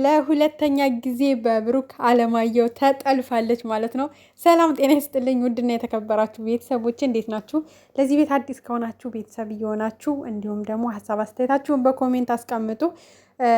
ለሁለተኛ ጊዜ በብሩክ አለማየሁ ተጠልፋለች ማለት ነው። ሰላም ጤና ይስጥልኝ ውድና የተከበራችሁ ቤተሰቦች እንዴት ናችሁ? ለዚህ ቤት አዲስ ከሆናችሁ ቤተሰብ እየሆናችሁ እንዲሁም ደግሞ ሀሳብ አስተያየታችሁን በኮሜንት አስቀምጡ።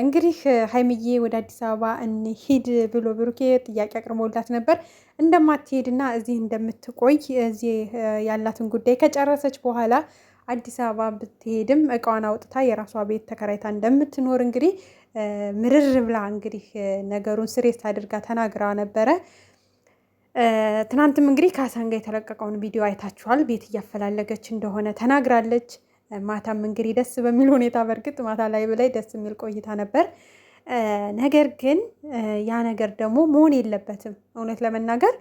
እንግዲህ ሀይምዬ ወደ አዲስ አበባ እንሂድ ብሎ ብሩኬ ጥያቄ አቅርቦላት ነበር። እንደማትሄድና እዚህ እንደምትቆይ እዚህ ያላትን ጉዳይ ከጨረሰች በኋላ አዲስ አበባ ብትሄድም እቃዋን አውጥታ የራሷ ቤት ተከራይታ እንደምትኖር እንግዲህ ምርር ብላ እንግዲህ ነገሩን ስሬት አድርጋ ተናግራ ነበረ። ትናንትም እንግዲህ ከሀሰን ጋር የተለቀቀውን ቪዲዮ አይታችኋል። ቤት እያፈላለገች እንደሆነ ተናግራለች። ማታም እንግዲህ ደስ በሚል ሁኔታ በእርግጥ ማታ ላይ በላይ ደስ የሚል ቆይታ ነበር። ነገር ግን ያ ነገር ደግሞ መሆን የለበትም። እውነት ለመናገር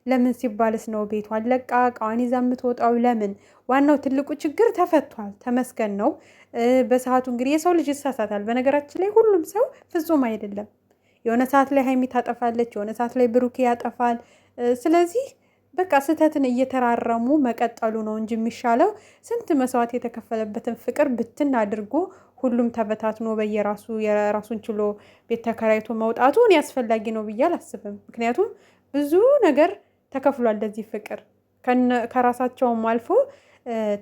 ለምን ሲባልስ ነው ቤቷን ለቃ እቃዋን ይዛ የምትወጣው? ለምን? ዋናው ትልቁ ችግር ተፈቷል፣ ተመስገን ነው። በሰዓቱ እንግዲህ የሰው ልጅ ይሳሳታል። በነገራችን ላይ ሁሉም ሰው ፍጹም አይደለም። የሆነ ሰዓት ላይ ሀይሚ ታጠፋለች፣ የሆነ ሰዓት ላይ ብሩኬ ያጠፋል። ስለዚህ በቃ ስህተትን እየተራረሙ መቀጠሉ ነው እንጂ የሚሻለው ስንት መስዋዕት የተከፈለበትን ፍቅር ብትን አድርጎ ሁሉም ተበታትኖ በየራሱ የራሱን ችሎ ቤት ተከራይቶ መውጣቱ እኔ አስፈላጊ ነው ብዬ አላስብም። ምክንያቱም ብዙ ነገር ተከፍሏል ለዚህ ፍቅር ከራሳቸውም አልፎ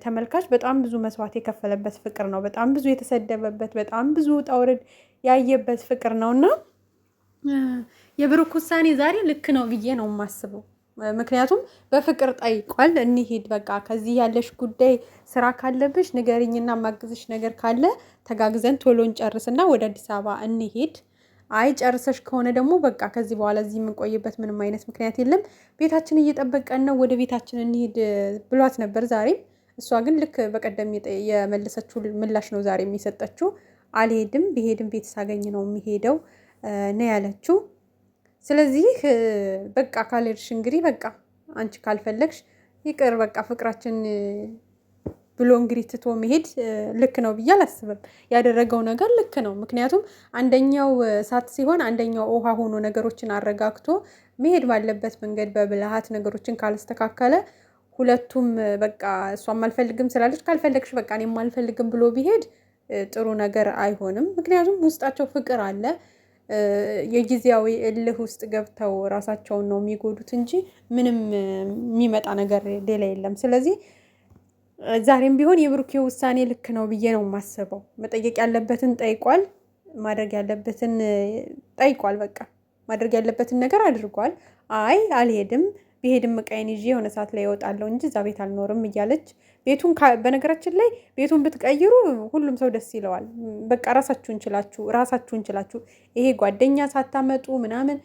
ተመልካች በጣም ብዙ መስዋዕት የከፈለበት ፍቅር ነው። በጣም ብዙ የተሰደበበት፣ በጣም ብዙ ውጣ ውረድ ያየበት ፍቅር ነው እና የብሩክ ውሳኔ ዛሬ ልክ ነው ብዬ ነው የማስበው። ምክንያቱም በፍቅር ጠይቋል። እንሂድ በቃ ከዚህ ያለሽ ጉዳይ ስራ ካለብሽ ንገሪኝና ማግዝሽ ነገር ካለ ተጋግዘን ቶሎ እንጨርስና ወደ አዲስ አበባ እንሂድ። አይ ጨርሰሽ ከሆነ ደግሞ በቃ ከዚህ በኋላ እዚህ የምንቆይበት ምንም አይነት ምክንያት የለም፣ ቤታችን እየጠበቀን ነው፣ ወደ ቤታችን እንሂድ ብሏት ነበር ዛሬም። እሷ ግን ልክ በቀደም የመለሰችው ምላሽ ነው ዛሬ የሚሰጠችው። አልሄድም፣ ብሄድም ቤት ሳገኝ ነው የሚሄደው ነው ያለችው። ስለዚህ በቃ ካልሄድሽ እንግዲህ በቃ አንቺ ካልፈለግሽ ይቅር በቃ ፍቅራችን ብሎ እንግዲህ ትቶ መሄድ ልክ ነው ብዬ አላስብም። ያደረገው ነገር ልክ ነው። ምክንያቱም አንደኛው እሳት ሲሆን አንደኛው ውሃ ሆኖ ነገሮችን አረጋግቶ መሄድ ባለበት መንገድ በብልሃት ነገሮችን ካላስተካከለ ሁለቱም በቃ እሷም አልፈልግም ስላለች ካልፈለግሽ በቃ እኔም አልፈልግም ብሎ ቢሄድ ጥሩ ነገር አይሆንም። ምክንያቱም ውስጣቸው ፍቅር አለ። የጊዜያዊ እልህ ውስጥ ገብተው ራሳቸውን ነው የሚጎዱት እንጂ ምንም የሚመጣ ነገር ሌላ የለም። ስለዚህ ዛሬም ቢሆን የብሩኬ ውሳኔ ልክ ነው ብዬ ነው የማስበው። መጠየቅ ያለበትን ጠይቋል፣ ማድረግ ያለበትን ጠይቋል። በቃ ማድረግ ያለበትን ነገር አድርጓል። አይ አልሄድም፣ ብሄድም እቃዬን ይዤ የሆነ ሰዓት ላይ እወጣለሁ እንጂ እዛ ቤት አልኖርም እያለች ቤቱን በነገራችን ላይ ቤቱን ብትቀይሩ ሁሉም ሰው ደስ ይለዋል። በቃ ራሳችሁን ችላችሁ ይሄ ጓደኛ ሳታመጡ ምናምን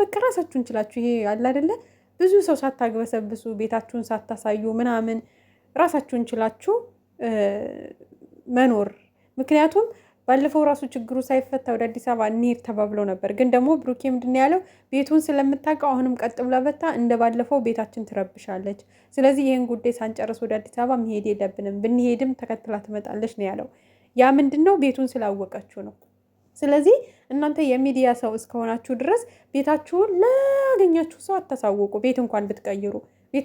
በቃ ራሳችሁን ችላችሁ ይሄ አለ አይደለ ብዙ ሰው ሳታግበሰብሱ ቤታችሁን ሳታሳዩ ምናምን ራሳችሁን ችላችሁ መኖር። ምክንያቱም ባለፈው ራሱ ችግሩ ሳይፈታ ወደ አዲስ አበባ እንሄድ ተባብለው ነበር። ግን ደግሞ ብሩኬ ምንድን ነው ያለው? ቤቱን ስለምታውቀው አሁንም ቀጥ ብላ በታ እንደ ባለፈው ቤታችን ትረብሻለች። ስለዚህ ይህን ጉዳይ ሳንጨርስ ወደ አዲስ አበባ መሄድ የለብንም፣ ብንሄድም ተከትላ ትመጣለች ነው ያለው። ያ ምንድን ነው? ቤቱን ስላወቀችው ነው። ስለዚህ እናንተ የሚዲያ ሰው እስከሆናችሁ ድረስ ቤታችሁን ላገኛችሁ ሰው አታሳውቁ። ቤት እንኳን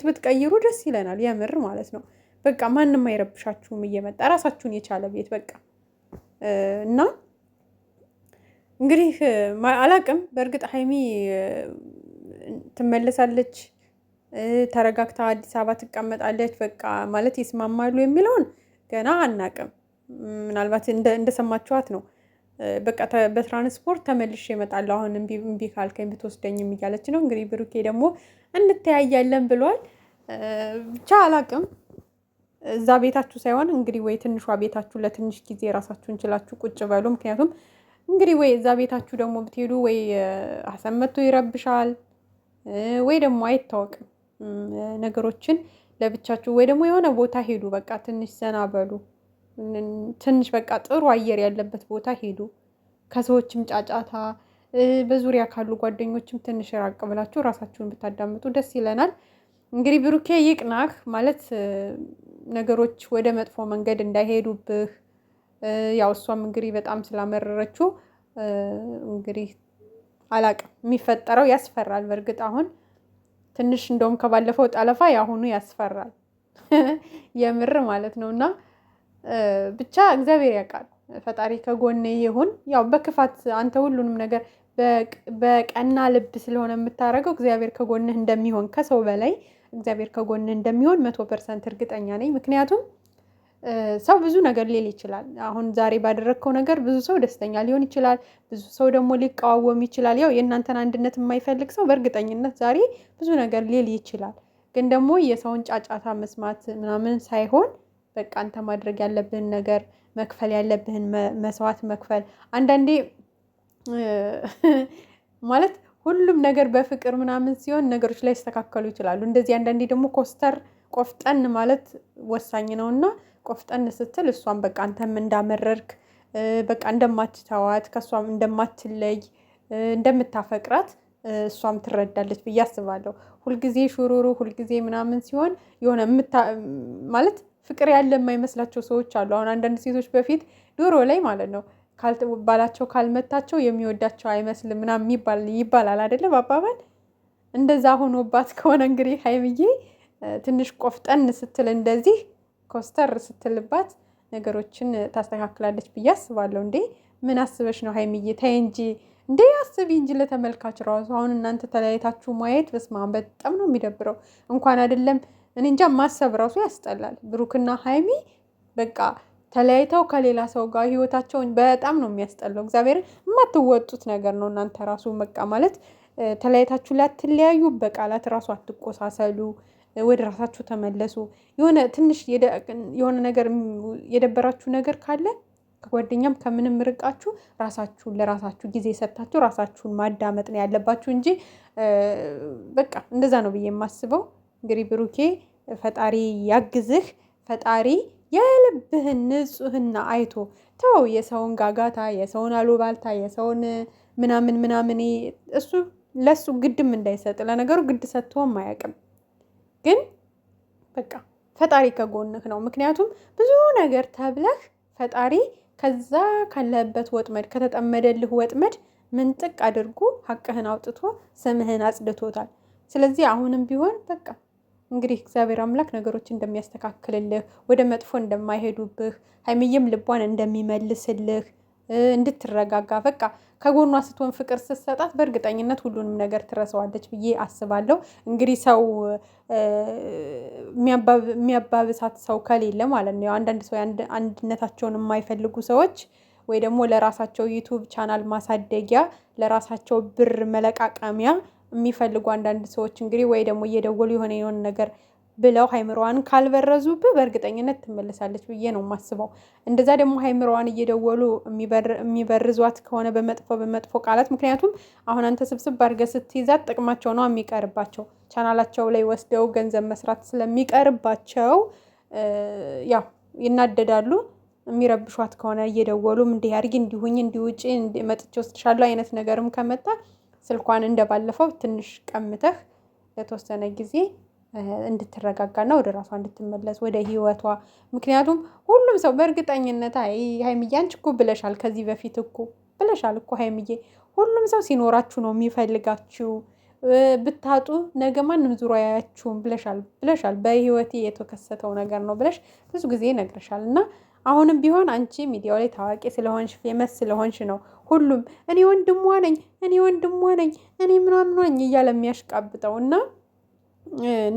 ብትቀይሩ ደስ ይለናል፣ የምር ማለት ነው። በቃ ማንም አይረብሻችሁም እየመጣ ራሳችሁን የቻለ ቤት በቃ እና እንግዲህ አላቅም። በእርግጥ ሀይሚ ትመለሳለች፣ ተረጋግታ አዲስ አበባ ትቀመጣለች፣ በቃ ማለት ይስማማሉ የሚለውን ገና አናቅም። ምናልባት እንደሰማችኋት ነው በቃ በትራንስፖርት ተመልሼ እመጣለሁ አሁን እምቢ ካልከኝ ብትወስደኝም እያለች ነው። እንግዲህ ብሩኬ ደግሞ እንተያያለን ብሏል። ብቻ አላቅም። እዛ ቤታችሁ ሳይሆን እንግዲህ ወይ ትንሿ ቤታችሁ ለትንሽ ጊዜ ራሳችሁን ችላችሁ ቁጭ በሉ። ምክንያቱም እንግዲህ ወይ እዛ ቤታችሁ ደግሞ ብትሄዱ ወይ ሀሰን መጥቶ ይረብሻል ወይ ደግሞ አይታወቅም። ነገሮችን ለብቻችሁ ወይ ደግሞ የሆነ ቦታ ሄዱ፣ በቃ ትንሽ ዘና በሉ። ትንሽ በቃ ጥሩ አየር ያለበት ቦታ ሄዱ። ከሰዎችም ጫጫታ በዙሪያ ካሉ ጓደኞችም ትንሽ ራቅ ብላችሁ ራሳችሁን ብታዳምጡ ደስ ይለናል። እንግዲህ ብሩኬ ይቅናህ ማለት ነገሮች ወደ መጥፎ መንገድ እንዳይሄዱብህ። ያው እሷም እንግዲህ በጣም ስላመረረችው እንግዲህ አላቅም፣ የሚፈጠረው ያስፈራል። በእርግጥ አሁን ትንሽ እንደውም ከባለፈው ጠለፋ ያሁኑ ያስፈራል የምር ማለት ነው። እና ብቻ እግዚአብሔር ያውቃል። ፈጣሪ ከጎንህ ይሁን። ያው በክፋት አንተ ሁሉንም ነገር በቀና ልብ ስለሆነ የምታደርገው እግዚአብሔር ከጎንህ እንደሚሆን ከሰው በላይ እግዚአብሔር ከጎንህ እንደሚሆን 100% እርግጠኛ ነኝ። ምክንያቱም ሰው ብዙ ነገር ሊል ይችላል። አሁን ዛሬ ባደረግከው ነገር ብዙ ሰው ደስተኛ ሊሆን ይችላል፣ ብዙ ሰው ደግሞ ሊቃወም ይችላል። ያው የእናንተን አንድነት የማይፈልግ ሰው በእርግጠኝነት ዛሬ ብዙ ነገር ሊል ይችላል። ግን ደግሞ የሰውን ጫጫታ መስማት ምናምን ሳይሆን በቃ አንተ ማድረግ ያለብህን ነገር መክፈል ያለብህን መስዋዕት መክፈል። አንዳንዴ ማለት ሁሉም ነገር በፍቅር ምናምን ሲሆን ነገሮች ላይ ይስተካከሉ ይችላሉ። እንደዚህ አንዳንዴ ደግሞ ቆፍጠን ማለት ወሳኝ ነውና ቆፍጠን ስትል እሷም በቃ አንተም እንዳመረርክ በቃ እንደማትተዋት ከእሷም እንደማትለይ እንደምታፈቅራት እሷም ትረዳለች ብዬ አስባለሁ። ሁልጊዜ ሹሩሩ ሁልጊዜ ምናምን ሲሆን የሆነ ማለት ፍቅር ያለ የማይመስላቸው ሰዎች አሉ። አሁን አንዳንድ ሴቶች በፊት ድሮ ላይ ማለት ነው ባላቸው ካልመታቸው የሚወዳቸው አይመስልም ምናምን ይባላል አይደለም አባባል። እንደዛ ሆኖባት ከሆነ እንግዲህ ሀይሚዬ ትንሽ ቆፍጠን ስትል እንደዚህ ኮስተር ስትልባት ነገሮችን ታስተካክላለች ብዬ አስባለሁ። እንዴ ምን አስበሽ ነው ሀይሚዬ? ተይ እንጂ እንዴ አስቢ እንጂ ለተመልካች ራሱ። አሁን እናንተ ተለያይታችሁ ማየት በስመ አብ በጣም ነው የሚደብረው። እንኳን አይደለም እኔ እንጃ ማሰብ ራሱ ያስጠላል። ብሩክና ሀይሚ በቃ ተለያይተው ከሌላ ሰው ጋር ህይወታቸውን በጣም ነው የሚያስጠላው። እግዚአብሔር የማትወጡት ነገር ነው። እናንተ ራሱ በቃ ማለት ተለያይታችሁ ላትለያዩ በቃላት ራሱ አትቆሳሰሉ። ወደ ራሳችሁ ተመለሱ። የሆነ ትንሽ የሆነ ነገር የደበራችሁ ነገር ካለ ከጓደኛም ከምንም ርቃችሁ ራሳችሁን ለራሳችሁ ጊዜ ሰጥታችሁ ራሳችሁን ማዳመጥ ነው ያለባችሁ እንጂ በቃ እንደዛ ነው ብዬ የማስበው። እንግዲህ ብሩኬ ፈጣሪ ያግዝህ። ፈጣሪ የልብህን ንጹህና አይቶ ተው የሰውን ጋጋታ፣ የሰውን አሉባልታ፣ የሰውን ምናምን እሱ ለሱ ግድም እንዳይሰጥ። ለነገሩ ግድ ሰጥቶም አያውቅም። ግን በቃ ፈጣሪ ከጎንህ ነው። ምክንያቱም ብዙ ነገር ተብለህ ፈጣሪ ከዛ ካለህበት ወጥመድ ከተጠመደልህ ወጥመድ ምንጥቅ አድርጎ ሀቅህን አውጥቶ ስምህን አጽድቶታል። ስለዚህ አሁንም ቢሆን በቃ እንግዲህ እግዚአብሔር አምላክ ነገሮች እንደሚያስተካክልልህ ወደ መጥፎ እንደማይሄዱብህ ሀይሚዬም ልቧን እንደሚመልስልህ እንድትረጋጋ በቃ ከጎኗ ስትሆን ፍቅር ስትሰጣት በእርግጠኝነት ሁሉንም ነገር ትረሳዋለች ብዬ አስባለሁ። እንግዲህ ሰው የሚያባብሳት ሰው ከሌለ ማለት ነው። አንዳንድ ሰው አንድነታቸውን የማይፈልጉ ሰዎች ወይ ደግሞ ለራሳቸው ዩቱብ ቻናል ማሳደጊያ ለራሳቸው ብር መለቃቀሚያ የሚፈልጉ አንዳንድ ሰዎች እንግዲህ ወይ ደግሞ እየደወሉ የሆነ ነገር ብለው ሀይምሮዋን ካልበረዙብህ በእርግጠኝነት ትመለሳለች ብዬ ነው የማስበው። እንደዛ ደግሞ ሀይምሮዋን እየደወሉ የሚበርዟት ከሆነ በመጥፎ ቃላት፣ ምክንያቱም አሁን አንተ ስብስብ አድርገህ ስትይዛት ጥቅማቸው ነው የሚቀርባቸው። ቻናላቸው ላይ ወስደው ገንዘብ መስራት ስለሚቀርባቸው ያው ይናደዳሉ። የሚረብሿት ከሆነ እየደወሉም እንዲህ አድርጊ፣ እንዲሁኝ፣ እንዲውጪ፣ መጥቼ ወስድሻለሁ አይነት ነገርም ከመጣ ስልኳን እንደባለፈው ትንሽ ቀምተህ ለተወሰነ ጊዜ እንድትረጋጋና ወደ ራሷ እንድትመለስ ወደ ህይወቷ። ምክንያቱም ሁሉም ሰው በእርግጠኝነት ሀይሚዬ አንቺ እኮ ብለሻል፣ ከዚህ በፊት እኮ ብለሻል እኮ ሀይሚዬ፣ ሁሉም ሰው ሲኖራችሁ ነው የሚፈልጋችሁ፣ ብታጡ ነገ ማንም ዙሮ አያያችሁም ብለሻል። በህይወቴ የተከሰተው ነገር ነው ብለሽ ብዙ ጊዜ ነግረሻል። እና አሁንም ቢሆን አንቺ ሚዲያው ላይ ታዋቂ ስለሆንሽ ፌመስ ስለሆንሽ ነው ሁሉም እኔ ወንድሟ ነኝ እኔ ምናምን ነኝ እያለ የሚያሽቃብጠው። እና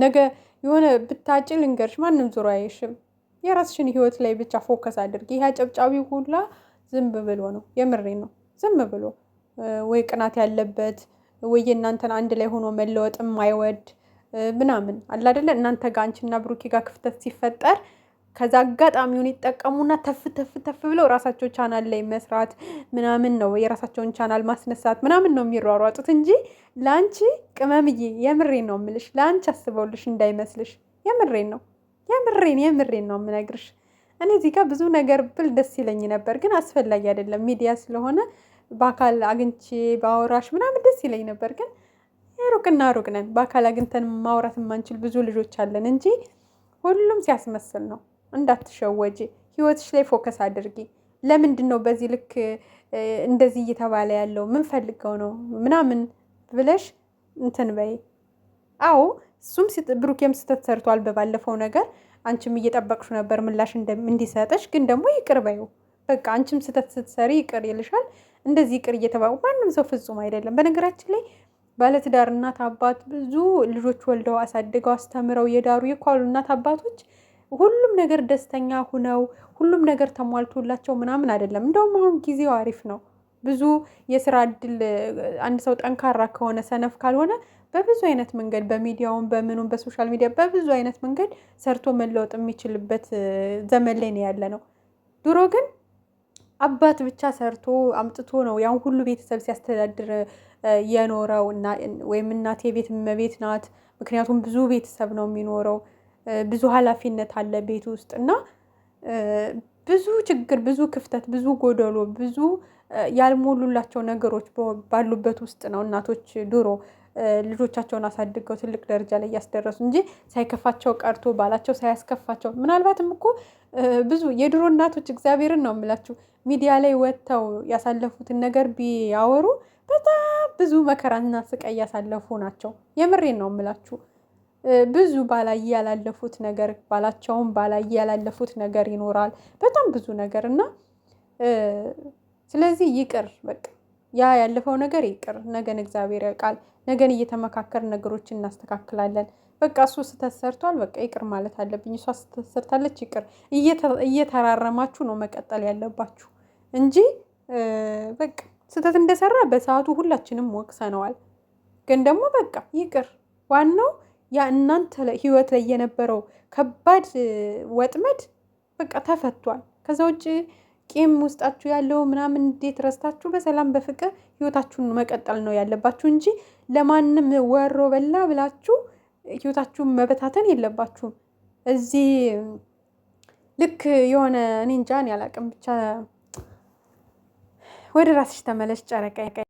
ነገ የሆነ ብታጭ ልንገርሽ ማንም ዙሮ አይሽም። የራስሽን ህይወት ላይ ብቻ ፎከስ አድርጊ። ይሄ አጨብጫቢ ሁላ ዝም ብሎ ነው፣ የምሬ ነው፣ ዝም ብሎ ወይ ቅናት ያለበት ወይ የእናንተን አንድ ላይ ሆኖ መለወጥ የማይወድ ምናምን አለ አይደለ? እናንተ ጋር አንቺና ብሩኬ ጋር ክፍተት ሲፈጠር ከዛ አጋጣሚውን ይጠቀሙና ተፍ ብለው ራሳቸው ቻናል ላይ መስራት ምናምን ነው፣ የራሳቸውን ቻናል ማስነሳት ምናምን ነው የሚሯሯጡት እንጂ ለአንቺ ቅመምዬ፣ የምሬን ነው የምልሽ፣ ለአንቺ አስበውልሽ እንዳይመስልሽ። የምሬን ነው የምነግርሽ። እኔ እዚህ ጋር ብዙ ነገር ብል ደስ ይለኝ ነበር፣ ግን አስፈላጊ አይደለም። ሚዲያ ስለሆነ በአካል አግኝቼ ባወራሽ ምናምን ደስ ይለኝ ነበር፣ ግን ሩቅ ነን። በአካል አግኝተን ማውራት የማንችል ብዙ ልጆች አለን እንጂ ሁሉም ሲያስመስል ነው። እንዳትሸወጂ፣ ህይወትሽ ላይ ፎከስ አድርጊ። ለምንድን ነው በዚህ ልክ እንደዚህ እየተባለ ያለው? ምን ፈልገው ነው ምናምን ብለሽ እንትን በይ። አዎ እሱም ብሩኬም ስህተት ሰርቷል በባለፈው ነገር። አንቺም እየጠበቅሹ ነበር ምላሽ እንዲሰጥሽ፣ ግን ደግሞ ይቅር በይው። በቃ አንቺም ስህተት ስትሰሪ ይቅር ይልሻል። እንደዚህ ይቅር እየተባሉ ማንም ሰው ፍጹም አይደለም። በነገራችን ላይ ባለትዳር እናት አባት ብዙ ልጆች ወልደው አሳድገው አስተምረው የዳሩ የኳሉ እናት አባቶች ሁሉም ነገር ደስተኛ ሁነው ሁሉም ነገር ተሟልቶላቸው ምናምን አይደለም። እንደውም አሁን ጊዜው አሪፍ ነው። ብዙ የስራ እድል አንድ ሰው ጠንካራ ከሆነ ሰነፍ ካልሆነ በብዙ አይነት መንገድ በሚዲያውም በምኑም በሶሻል ሚዲያ በብዙ አይነት መንገድ ሰርቶ መለወጥ የሚችልበት ዘመን ላይ ነው ያለ ነው። ድሮ ግን አባት ብቻ ሰርቶ አምጥቶ ነው ያን ሁሉ ቤተሰብ ሲያስተዳድር የኖረው ወይም እናቴ ቤት እመቤት ናት። ምክንያቱም ብዙ ቤተሰብ ነው የሚኖረው፣ ብዙ ኃላፊነት አለ ቤት ውስጥ እና ብዙ ችግር፣ ብዙ ክፍተት፣ ብዙ ጎደሎ፣ ብዙ ያልሞሉላቸው ነገሮች ባሉበት ውስጥ ነው እናቶች ድሮ ልጆቻቸውን አሳድገው ትልቅ ደረጃ ላይ እያስደረሱ እንጂ ሳይከፋቸው ቀርቶ ባላቸው ሳያስከፋቸው። ምናልባትም እኮ ብዙ የድሮ እናቶች እግዚአብሔርን ነው የምላችሁ ሚዲያ ላይ ወጥተው ያሳለፉትን ነገር ቢያወሩ በጣም ብዙ መከራና ስቃይ እያሳለፉ ናቸው። የምሬን ነው የምላችሁ። ብዙ ባላየ ያላለፉት ነገር ባላቸውም ባላየ ያላለፉት ነገር ይኖራል። በጣም ብዙ ነገር እና ስለዚህ ይቅር በቃ ያ ያለፈው ነገር ይቅር። ነገን እግዚአብሔር ያውቃል። ነገን እየተመካከር ነገሮችን እናስተካክላለን። በቃ እሱ ስህተት ሰርቷል፣ በቃ ይቅር ማለት አለብኝ። እሷ ስህተት ሰርታለች፣ ይቅር። እየተራረማችሁ ነው መቀጠል ያለባችሁ እንጂ በቃ ስህተት እንደሰራ በሰዓቱ ሁላችንም ወቅሰነዋል። ግን ደግሞ በቃ ይቅር። ዋናው ያ እናንተ ህይወት ላይ የነበረው ከባድ ወጥመድ በቃ ተፈቷል። ከዛ ውጭ ቂም ውስጣችሁ ያለው ምናምን እንዴት ረስታችሁ በሰላም በፍቅር ህይወታችሁን መቀጠል ነው ያለባችሁ እንጂ ለማንም ወሮ በላ ብላችሁ ህይወታችሁን መበታተን የለባችሁም። እዚህ ልክ የሆነ እኔ እንጃ እኔ አላቅም። ብቻ ወደ ራስሽ ተመለሽ ጨረቃ።